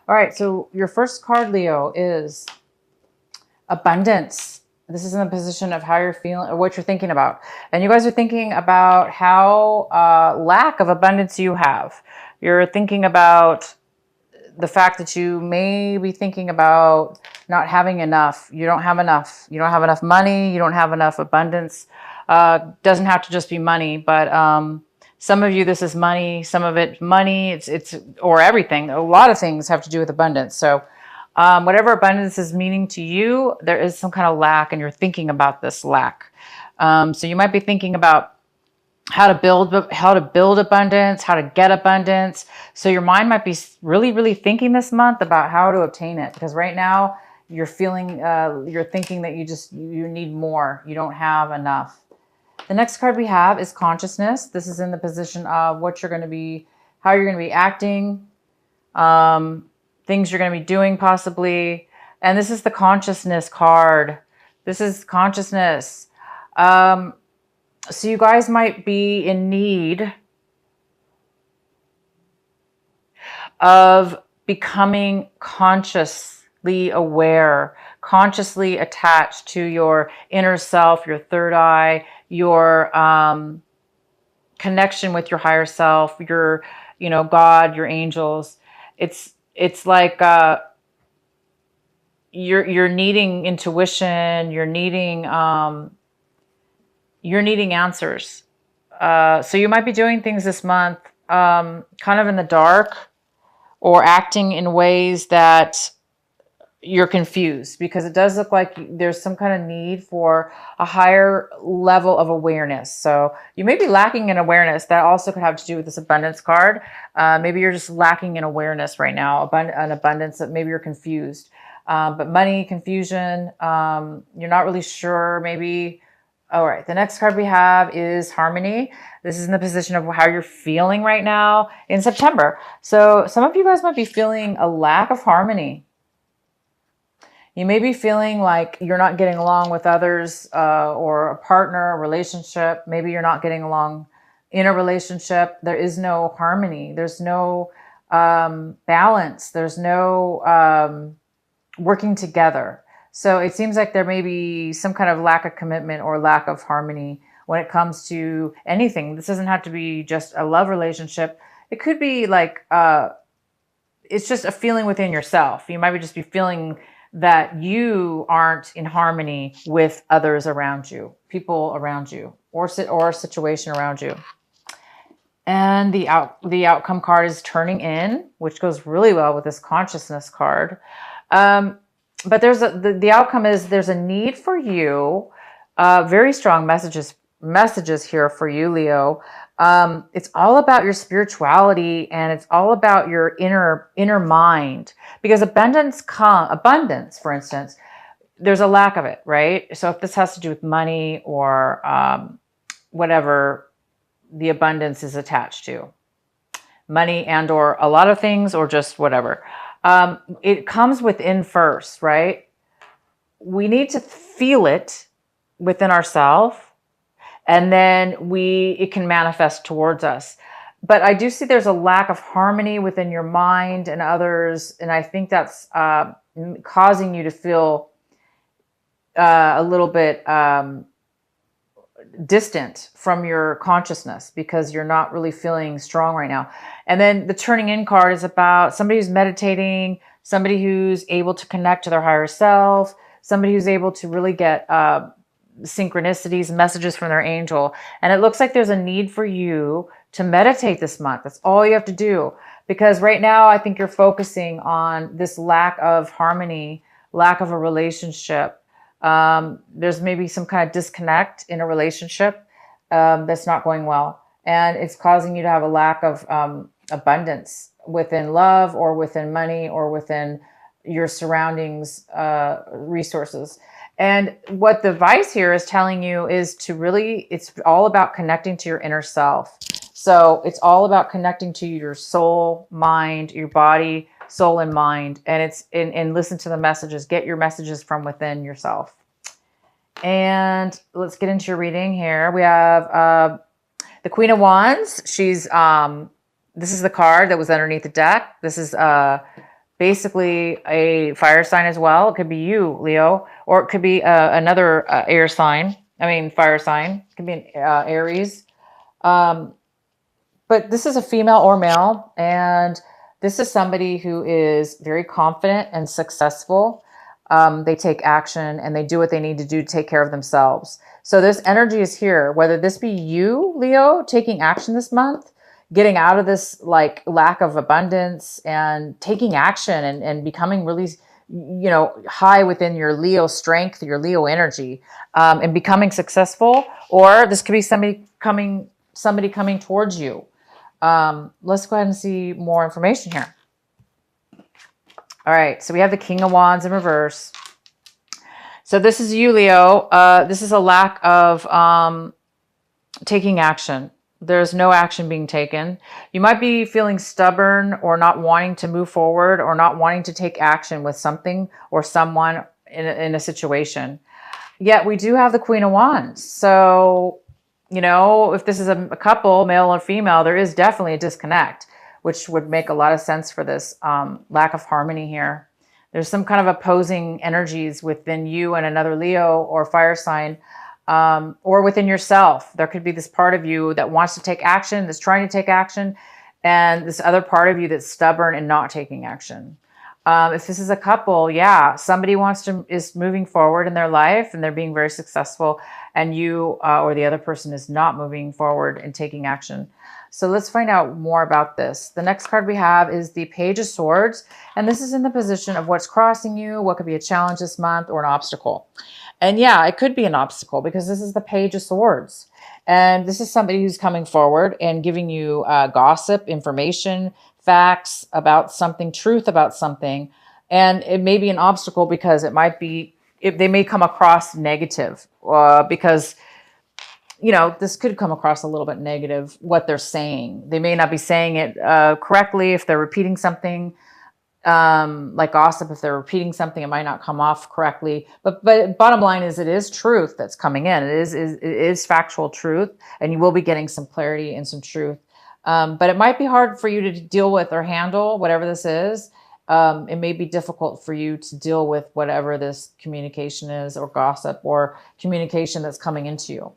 All right, so your first card, Leo, is abundance. This is in the position of how you're feeling or what you're thinking about. And you guys are thinking about how lack of abundance you have. You're thinking about the fact that you may be thinking about not having enough. You don't have enough. You don't have enough money. You don't have enough abundance. Doesn't have to just be money, but some of you, this is money. Some of it, money. It's or everything. A lot of things have to do with abundance. So whatever abundance is meaning to you, there is some kind of lack, and you're thinking about this lack. So you might be thinking about how to build abundance, how to get abundance. So your mind might be really thinking this month about how to obtain it, because right now you're feeling, you're thinking that you need more. You don't have enough. The next card we have is consciousness. This is in the position of what you're going to be, how you're going to be acting, things you're going to be doing possibly. And this is the consciousness card. This is consciousness. So you guys might be in need of becoming consciously aware, consciously attached to your inner self, your third eye, your connection with your higher self, your, God, your angels. It's like you're needing intuition, you're needing answers. So you might be doing things this month kind of in the dark, or acting in ways that you're confused, because it does look like there's some kind of need for a higher level of awareness. So you may be lacking in awareness. That also could have to do with this abundance card. Maybe you're just lacking in awareness right now, an abundance that maybe you're confused. But money, confusion, you're not really sure, maybe. All right, the next card we have is harmony. This is in the position of how you're feeling right now in September. So some of you guys might be feeling a lack of harmony. You may be feeling like you're not getting along with others, or a partner, a relationship. Maybe you're not getting along in a relationship. There is no harmony. There's no balance. There's no working together. So it seems like there may be some kind of lack of commitment or lack of harmony when it comes to anything. This doesn't have to be just a love relationship. It could be like, it's just a feeling within yourself. You might just be feeling that you aren't in harmony with others around you, people around you, or a situation around you. And the outcome card is turning in, which goes really well with this consciousness card. But the outcome is there's a need for you. Very strong messages here for you, Leo. It's all about your spirituality, and it's all about your inner mind, because abundance, for instance, there's a lack of it, right? So if this has to do with money or whatever the abundance is attached to, money and or a lot of things, or just whatever. It comes within first, right? We need to feel it within ourselves, and then it can manifest towards us. But I do see there's a lack of harmony within your mind and others, and I think that's causing you to feel a little bit distant from your consciousness, because you're not really feeling strong right now. And then the turning in card is about somebody who's meditating, somebody who's able to connect to their higher self, somebody who's able to really get synchronicities, messages from their angel. And it looks like there's a need for you to meditate this month. That's all you have to do, because right now I think you're focusing on this lack of harmony, lack of a relationship. There's maybe some kind of disconnect in a relationship that's not going well, and it's causing you to have a lack of abundance within love, or within money, or within your surroundings, resources. And what the advice here is telling you is to really, it's all about connecting to your inner self. So it's all about connecting to your soul, mind, your body, soul and mind, and listen to the messages. Get your messages from within yourself. And let's get into your reading here. We have the Queen of Wands. She's this is the card that was underneath the deck. This is basically a fire sign as well. It could be you, Leo, or it could be another air sign. I mean, fire sign. It could be an Aries. Um, but this is a female or male, and this is somebody who is very confident and successful. They take action and they do what they need to do to take care of themselves. So this energy is here, whether this be you, Leo, taking action this month, getting out of this like lack of abundance and taking action and becoming really, high within your Leo strength, your Leo energy, and becoming successful. Or this could be somebody coming towards you. Let's go ahead and see more information here. All right, so we have the King of Wands in reverse. So this is you, Leo. This is a lack of taking action. There's no action being taken. You might be feeling stubborn or not wanting to move forward or not wanting to take action with something or someone in a situation. Yet we do have the Queen of Wands. So, if this is a couple, male or female, there is definitely a disconnect, which would make a lot of sense for this lack of harmony here. There's some kind of opposing energies within you and another Leo or fire sign, or within yourself. There could be this part of you that wants to take action, that's trying to take action, and this other part of you that's stubborn and not taking action. If this is a couple, yeah, somebody is moving forward in their life and they're being very successful, and you or the other person is not moving forward and taking action. So let's find out more about this. The next card we have is the Page of Swords, and this is in the position of what's crossing you, what could be a challenge this month or an obstacle. And yeah, it could be an obstacle because this is the Page of Swords. And this is somebody who's coming forward and giving you gossip, information, facts about something, truth about something. And it may be an obstacle because they may come across negative because, this could come across a little bit negative, what they're saying. They may not be saying it correctly. If they're repeating something, like gossip, if they're repeating something, it might not come off correctly. But bottom line is it is truth that's coming in. It is factual truth, and you will be getting some clarity and some truth. But it might be hard for you to deal with or handle whatever this is. It may be difficult for you to deal with whatever this communication is, or gossip, or communication that's coming into you.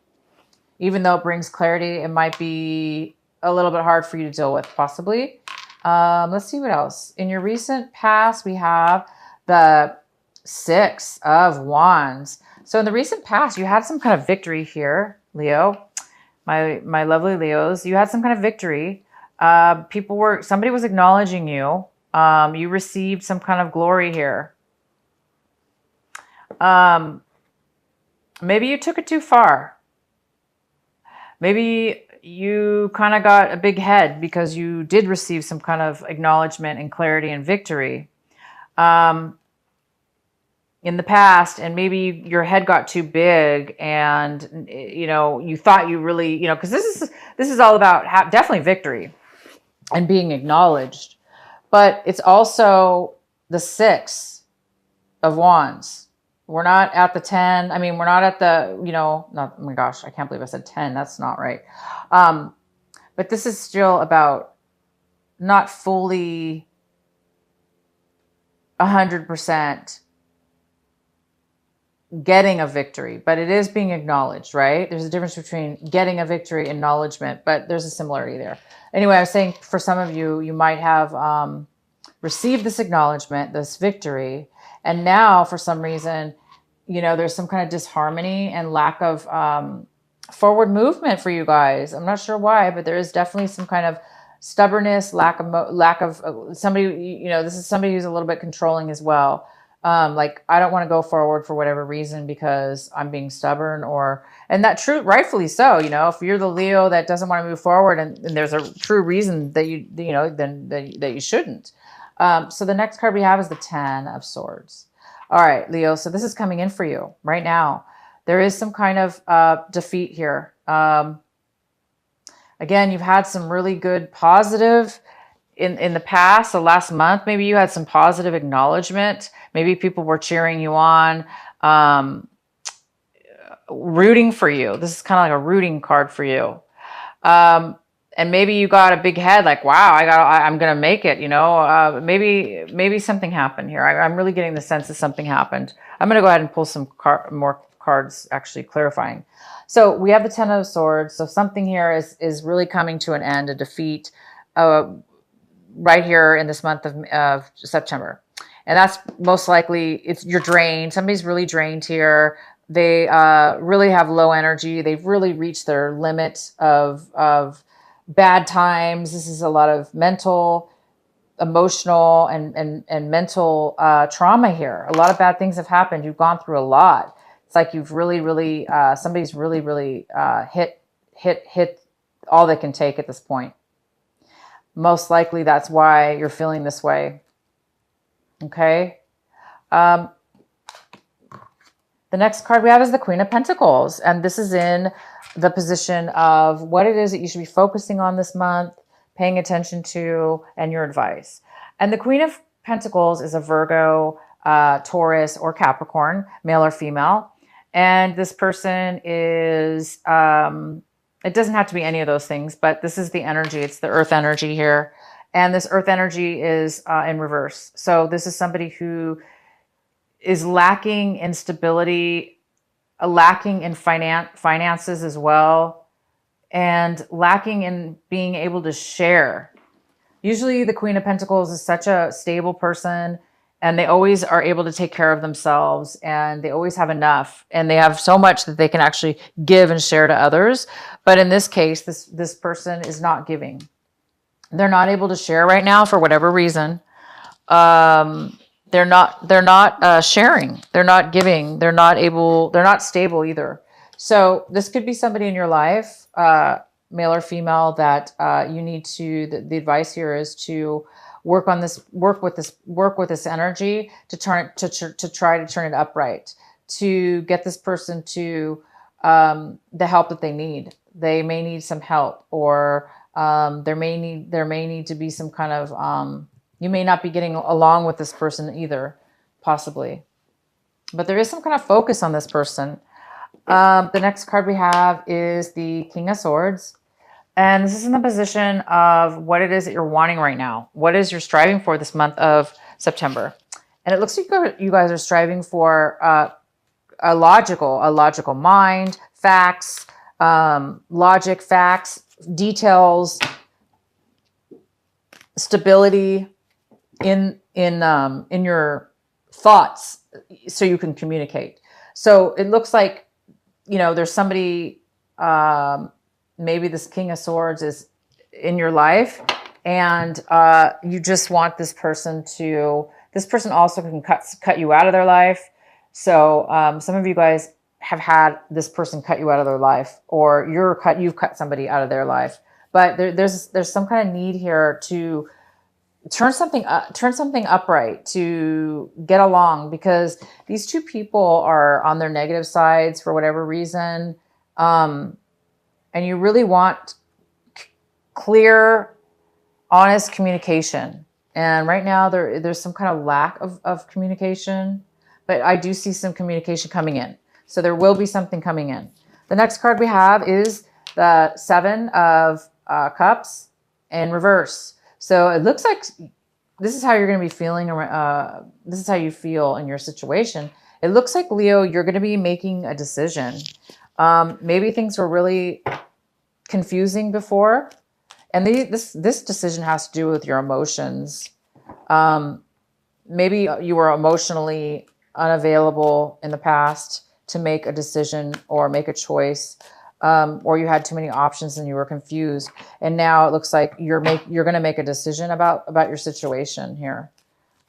Even though it brings clarity, it might be a little bit hard for you to deal with, possibly. Let's see what else. In your recent past, we have the Six of Wands. So in the recent past, you had some kind of victory here, Leo. My lovely Leos, you had some kind of victory. Somebody was acknowledging you. You received some kind of glory here. Maybe you took it too far. Maybe you kind of got a big head because you did receive some kind of acknowledgement and clarity and victory in the past, and maybe your head got too big, and you thought you really, because this is all about definitely victory and being acknowledged, but it's also the Six of Wands. We're not at the 10. I mean, we're not at the, not, oh my gosh, I can't believe I said 10. That's not right. But this is still about not fully 100% getting a victory, but it is being acknowledged, right? There's a difference between getting a victory and acknowledgement, but there's a similarity there. Anyway, I was saying for some of you, you might have received this acknowledgement, this victory, and now for some reason, there's some kind of disharmony and lack of forward movement for you guys. I'm not sure why, but there is definitely some kind of stubbornness, lack of somebody, this is somebody who's a little bit controlling as well. Like, I don't want to go forward for whatever reason because I'm being stubborn, and that true, rightfully so. If you're the Leo that doesn't want to move forward and there's a true reason that that you shouldn't. So the next card we have is the Ten of Swords. All right, Leo. So this is coming in for you right now. There is some kind of defeat here. Again, you've had some really good positive in the past. So last month, maybe you had some positive acknowledgement. Maybe people were cheering you on, rooting for you. This is kind of like a rooting card for you. and maybe you got a big head, like, wow, I'm going to make it, you know, maybe something happened here. I'm really getting the sense that something happened. I'm going to go ahead and pull some more cards, actually clarifying. So we have the Ten of Swords. So something here is really coming to an end, a defeat, right here in this month of September. And that's most likely you're drained. Somebody's really drained here. They really have low energy. They've really reached their limit of bad times. This is a lot of mental, emotional, and mental trauma here. A lot of bad things have happened. You've gone through a lot. It's like you've really somebody's really hit all they can take at this point. Most likely that's why you're feeling this way. Okay. The next card we have is the Queen of Pentacles. And this is in the position of what it is that you should be focusing on this month, paying attention to, and your advice. And the Queen of Pentacles is a Virgo, Taurus, or Capricorn, male or female. And this person is, it doesn't have to be any of those things, but this is the energy. It's the earth energy here. And this earth energy is in reverse. So this is somebody who is lacking in stability, lacking in finances as well, and lacking in being able to share. Usually the Queen of Pentacles is such a stable person, and they always are able to take care of themselves, and they always have enough, and they have so much that they can actually give and share to others. But in this case, this person is not giving. They're not able to share right now for whatever reason. They're not sharing. They're not giving. They're not stable either. So this could be somebody in your life, male or female, that you need to, the advice here is to work with this energy to turn it, to try to turn it upright, to get this person to the help that they need. They may need some help, or there may need to be some kind of, you may not be getting along with this person either, possibly. But there is some kind of focus on this person. The next card we have is the King of Swords. And this is in the position of what it is that you're wanting right now. What is you're striving for this month of September? And it looks like you guys are striving for a logical mind, facts, logic, facts, details, stability in your thoughts, so you can communicate. So it looks like, you know, there's somebody, maybe this King of Swords is in your life, and you just want this person also can cut you out of their life. So some of you guys have had this person cut you out of their life, or you've cut somebody out of their life. But there's some kind of need here to turn something upright, to get along, because these two people are on their negative sides for whatever reason. And you really want clear, honest communication. And right now there's some kind of lack of communication, but I do see some communication coming in. So there will be something coming in. The next card we have is the Seven of Cups in reverse. So it looks like this is how you're going to be feeling. This is how you feel in your situation. It looks like, Leo, you're going to be making a decision. Maybe things were really confusing before. And this decision has to do with your emotions. Maybe you were emotionally unavailable in the past to make a decision or make a choice. Or you had too many options and you were confused. And now it looks like you're going to make a decision about your situation here.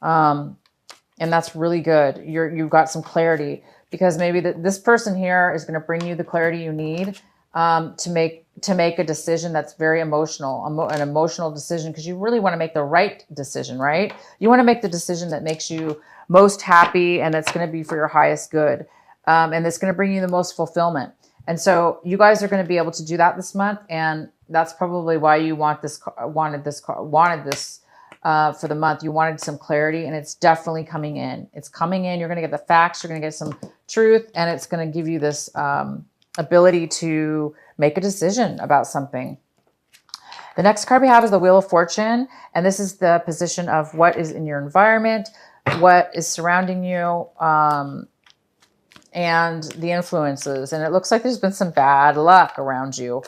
And that's really good. You've got some clarity, because maybe this person here is going to bring you the clarity you need to make a decision that's very emotional, an emotional decision, because you really want to make the right decision, right? You want to make the decision that makes you most happy, and that's going to be for your highest good. And it's going to bring you the most fulfillment. And so you guys are going to be able to do that this month. And that's probably why you wanted this for the month. You wanted some clarity, and it's definitely coming in. It's coming in. You're going to get the facts. You're going to get some truth, and it's going to give you this ability to make a decision about something. The next card we have is the Wheel of Fortune. And this is the position of what is in your environment, what is surrounding you, and the influences. And it looks like there's been some bad luck around you.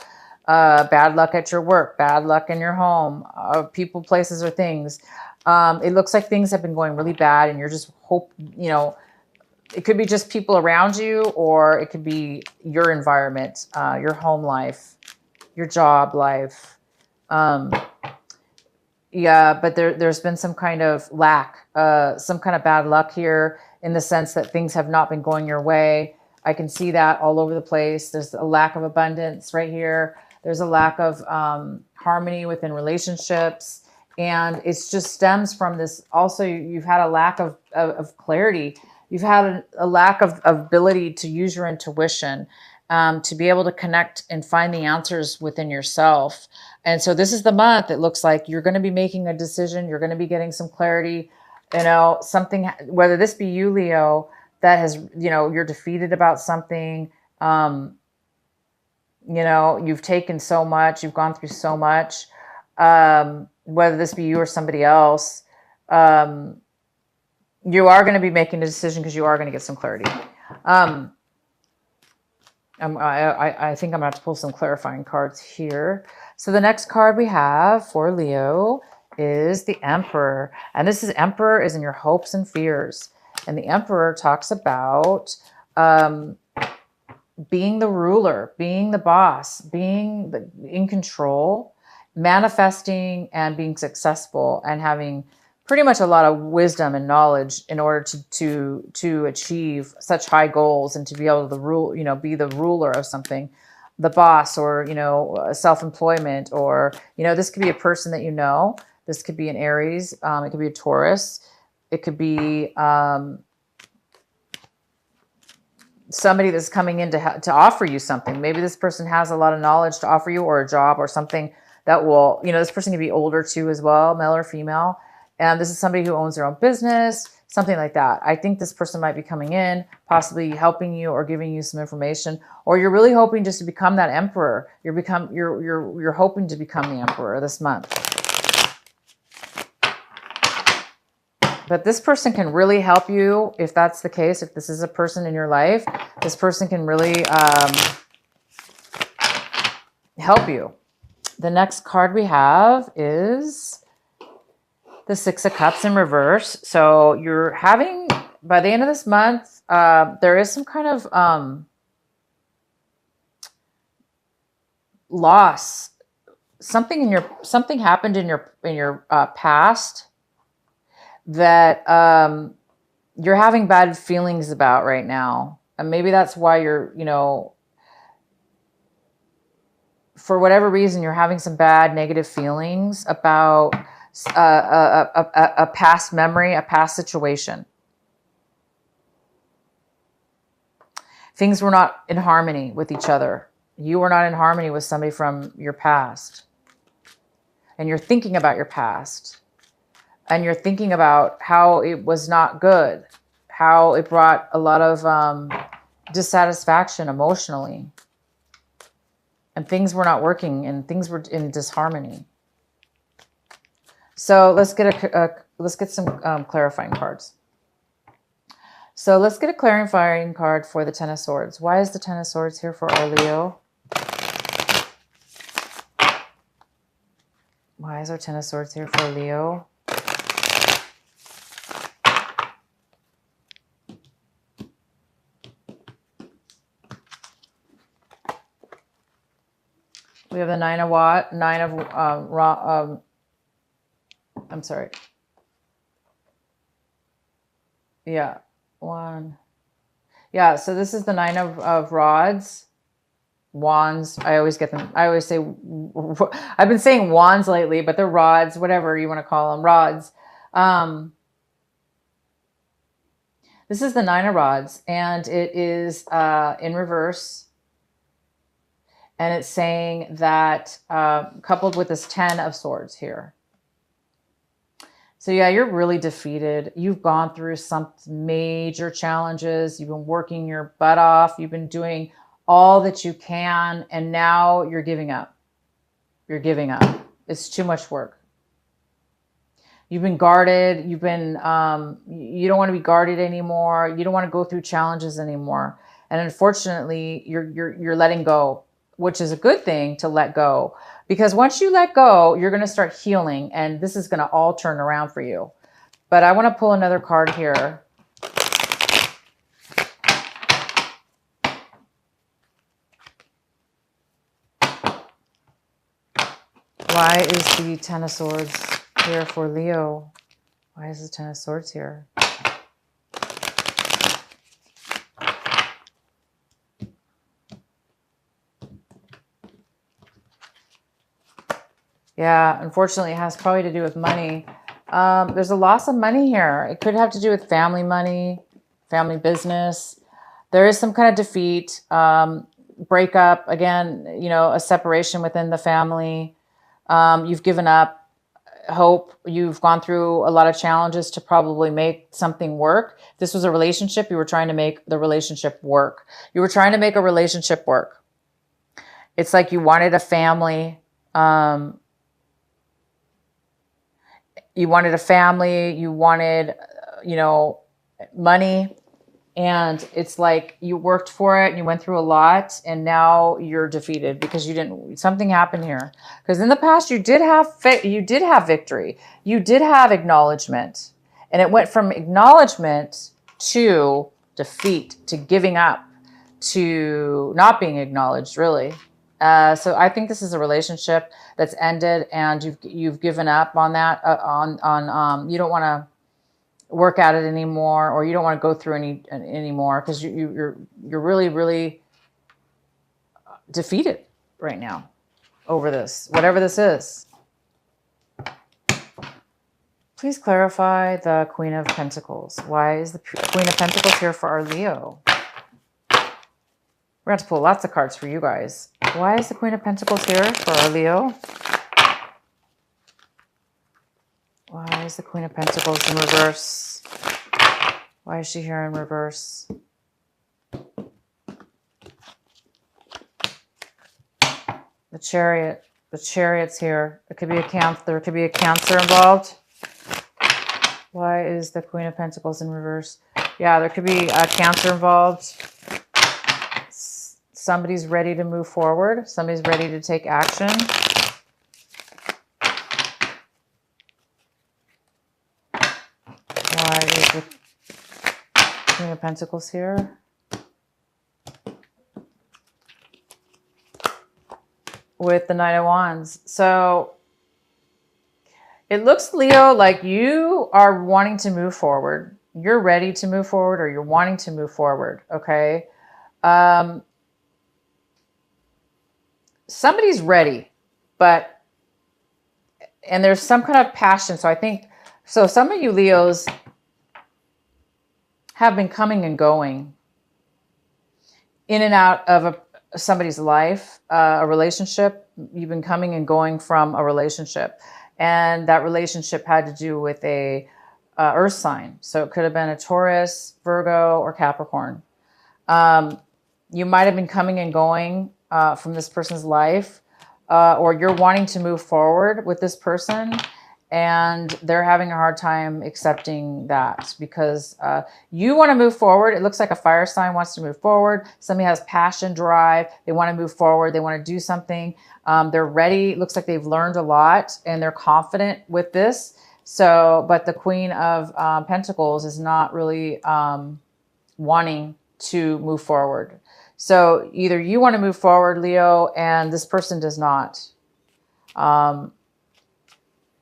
Bad luck at your work, bad luck in your home, people, places, or things. It looks like things have been going really bad and you're just it could be just people around you, or it could be your environment, your home life, your job life. Yeah, but there's been some kind of lack, some kind of bad luck here in the sense that things have not been going your way. I can see that all over the place. There's a lack of abundance right here. There's a lack of harmony within relationships. And it just stems from this. Also, you've had a lack of clarity. You've had a lack of ability to use your intuition, to be able to connect and find the answers within yourself. And so this is the month. It looks like you're going to be making a decision. You're going to be getting some clarity, something, whether this be you, Leo, that has, you're defeated about something. You've taken so much, you've gone through so much, whether this be you or somebody else, you are going to be making a decision because you are going to get some clarity. I think I'm going to have to pull some clarifying cards here. So the next card we have for Leo is the Emperor. And this is Emperor is in your hopes and fears. And the Emperor talks about being the ruler, being the boss, being in control, manifesting and being successful, and having pretty much a lot of wisdom and knowledge in order to achieve such high goals and to be able to rule, be the ruler of something, the boss, or, self-employment, or, this could be a person that this could be an Aries, it could be a Taurus, it could be somebody that's coming in to offer you something. Maybe this person has a lot of knowledge to offer you, or a job, or something that will, this person can be older too as well, male or female. And this is somebody who owns their own business, something like that. I think this person might be coming in, possibly helping you or giving you some information, or you're really hoping just to become that emperor. You're hoping to become the emperor this month. But this person can really help you if that's the case. If this is a person in your life, this person can really help you. The next card we have is the Six of Cups in reverse. So you're having, by the end of this month, there is some kind of loss. Something happened in your past that you're having bad feelings about right now. And maybe that's why you're, for whatever reason, you're having some bad negative feelings about a past memory, a past situation. Things were not in harmony with each other. You were not in harmony with somebody from your past. And you're thinking about your past. And you're thinking about how it was not good. How it brought a lot of dissatisfaction emotionally. And things were not working, and things were in disharmony. So let's get some clarifying cards. So let's get a clarifying card for the Ten of Swords. Why is the Ten of Swords here for our Leo? Why is our Ten of Swords here for Leo? We have the I'm sorry. Yeah, one. Yeah, so this is the Nine of Rods. Wands. I always get them. I always say, I've been saying wands lately, but they're rods, whatever you want to call them, rods. This is the Nine of Rods, and it is in reverse. And it's saying that coupled with this Ten of Swords here. So yeah, you're really defeated. You've gone through some major challenges. You've been working your butt off. You've been doing all that you can. And now you're giving up. You're giving up. It's too much work. You've been guarded. You've been, you don't want to be guarded anymore. You don't want to go through challenges anymore. And unfortunately, you're letting go, which is a good thing to let go. Because once you let go, you're going to start healing, and this is going to all turn around for you. But I want to pull another card here. Why is the Ten of Swords here for Leo? Why is the Ten of Swords here? Yeah, unfortunately, it has probably to do with money. There's a loss of money here. It could have to do with family money, family business. There is some kind of defeat, breakup, again, you know, a separation within the family. You've given up hope. You've gone through a lot of challenges to probably make something work. If this was a relationship, you were trying to make the relationship work. You were trying to make a relationship work. It's like you wanted a family. You wanted a family. You wanted, you know, money. And it's like you worked for it and you went through a lot, and now you're defeated because you didn't, something happened here. Because in the past you did have victory. You did have acknowledgement. And it went from acknowledgement to defeat, to giving up, to not being acknowledged, really. So I think this is a relationship that's ended, and you've given up on that, you don't want to work at it anymore, or you don't want to go through anymore because you're really defeated right now over this, whatever this is. Please clarify the Queen of Pentacles. Why is the Queen of Pentacles here for our Leo? We're going to pull lots of cards for you guys. Why is the Queen of Pentacles here for our Leo? Why is the Queen of Pentacles in reverse? Why is she here in reverse? The Chariot. The Chariot's here. It could be there could be a Cancer involved. Why is the Queen of Pentacles in reverse? Yeah, there could be a Cancer involved. Somebody's ready to move forward. Somebody's ready to take action. Why is the Queen of Pentacles here? With the Knight of Wands. So it looks, Leo, like you are wanting to move forward. You're ready to move forward, or you're wanting to move forward, okay? Somebody's ready, and there's some kind of passion. So I think, so some of you Leos have been coming and going in and out of somebody's life, a relationship. You've been coming and going from a relationship, and that relationship had to do with a earth sign. So it could have been a Taurus, Virgo, or Capricorn. You might have been coming and going from this person's life, or you're wanting to move forward with this person, and they're having a hard time accepting that because you want to move forward. It looks like a fire sign wants to move forward. Somebody has passion, drive. They want to move forward. They want to do something. They're ready. It looks like they've learned a lot and they're confident with this. So, but the Queen of Pentacles is not really wanting to move forward. So either you want to move forward, Leo, and this person does not.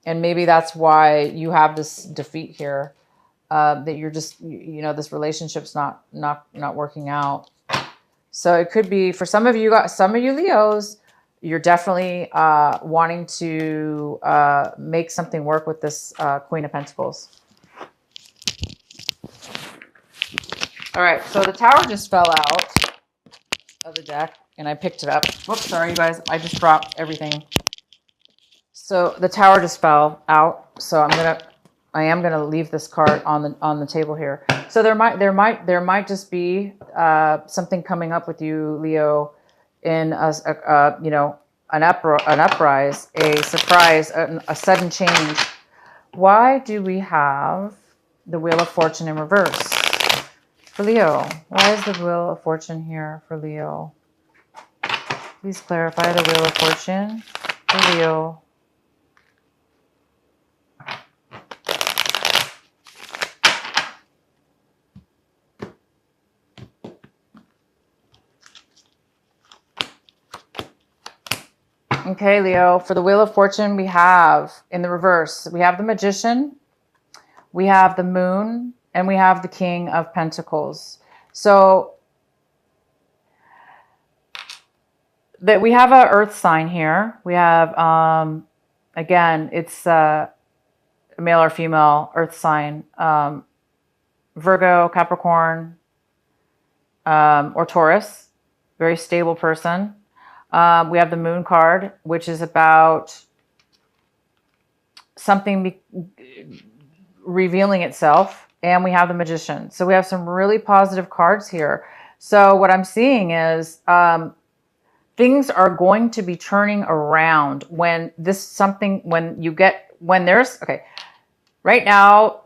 And maybe that's why you have this defeat here, that you're just, you know, this relationship's not working out. So it could be for some of you Leos, you're definitely wanting to make something work with this Queen of Pentacles. All right, so the Tower just fell out of the deck, and I picked it up. Whoops, sorry, you guys. I just dropped everything. So the Tower just fell out. So I am gonna leave this card on the table here. So there might just be something coming up with you, Leo, in an uprise, a surprise, a sudden change. Why do we have the Wheel of Fortune in reverse for Leo? Why is the Wheel of Fortune here for Leo? Please clarify the Wheel of Fortune for Leo. Okay, Leo, for the Wheel of Fortune, we have in the reverse, we have the Magician, we have the Moon, and we have the King of Pentacles. So that we have an earth sign here. We have, again, it's a male or female earth sign, Virgo, Capricorn, or Taurus, very stable person. We have the Moon card, which is about something revealing itself. And we have the Magician. So we have some really positive cards here. So what I'm seeing is things are going to be turning around when right now,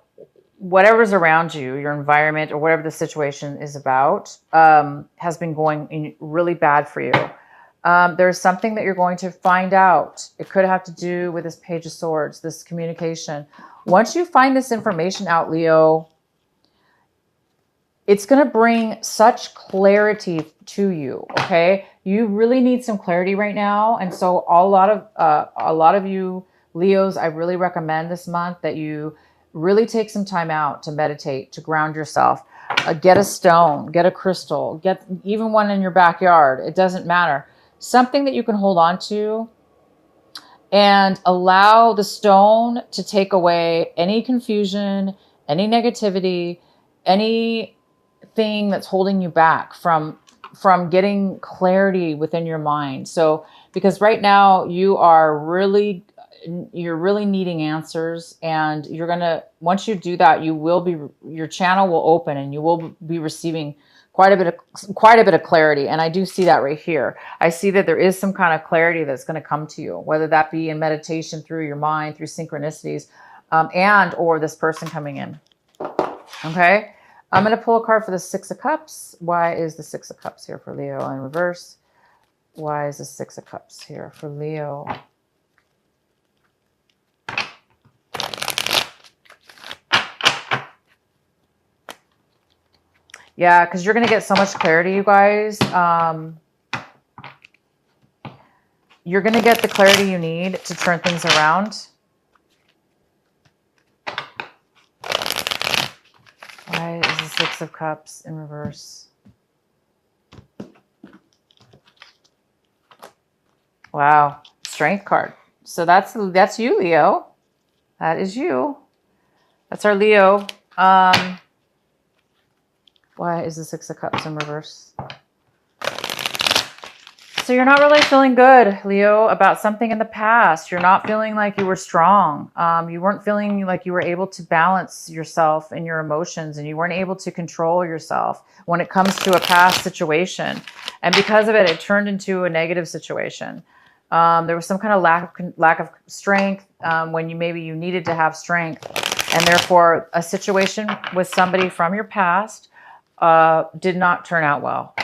whatever's around you, your environment or whatever the situation is about, has been going really bad for you. There's something that you're going to find out. It could have to do with this Page of Swords, this communication. Once you find this information out, Leo, it's going to bring such clarity to you, okay? You really need some clarity right now. And so a lot of you Leos, I really recommend this month that you really take some time out to meditate, to ground yourself. Get a stone, get a crystal, get even one in your backyard. It doesn't matter. Something that you can hold on to and allow the stone to take away any confusion, any negativity, anything that's holding you back from getting clarity within your mind. So, because right now you're really needing answers, and once you do that, your channel will open and you will be receiving quite a bit of clarity. And I do see that right here. I see that there is some kind of clarity that's going to come to you, whether that be in meditation, through your mind, through synchronicities, and or this person coming in. Okay. I'm going to pull a card for the Six of Cups. Why is the Six of Cups here for Leo in reverse? Why is the Six of Cups here for Leo? Yeah, because you're going to get so much clarity, you guys. You're going to get the clarity you need to turn things around. Why is the Six of Cups in reverse? Wow, Strength card. So that's you, Leo. That is you. That's our Leo. Why is the Six of Cups in reverse? So you're not really feeling good, Leo, about something in the past. You're not feeling like you were strong. You weren't feeling like you were able to balance yourself and your emotions, and you weren't able to control yourself when it comes to a past situation. And because of it, it turned into a negative situation. There was some kind of lack of strength when you needed to have strength. And therefore, a situation with somebody from your past did not turn out well.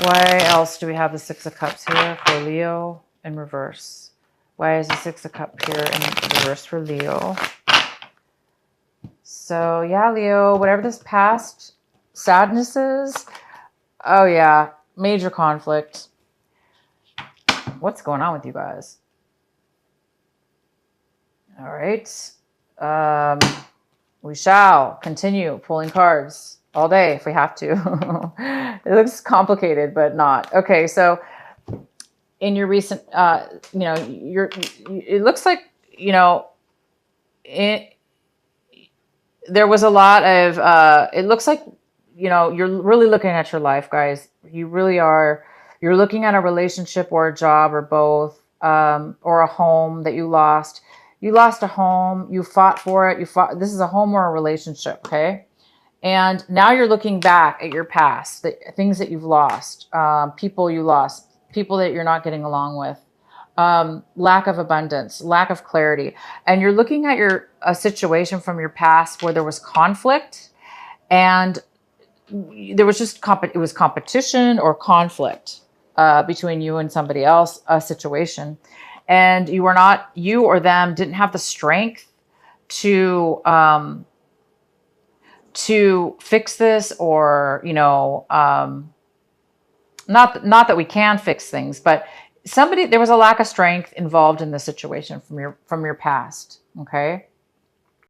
Why else do we have the Six of Cups here for Leo in reverse? Why is the Six of Cups here in reverse for Leo? So yeah, Leo, whatever this past sadness is, oh yeah, major conflict. What's going on with you guys? All right. We shall continue pulling cards all day if we have to. It looks complicated, but not. Okay, so in your recent, it looks like, there was a lot of, it looks like, you're really looking at your life, guys. You really are. You're looking at a relationship or a job or both, or a home that you lost. You lost a home. You fought for it. This is a home or a relationship, okay? And now you're looking back at your past, the things that you've lost, people you lost, people that you're not getting along with. lack of abundance, lack of clarity. And you're looking at a situation from your past where there was conflict, and there was just it was competition or conflict between you and somebody else, a situation. And you or them didn't have the strength to fix this, or, not that we can fix things, but there was a lack of strength involved in the situation from your past. Okay.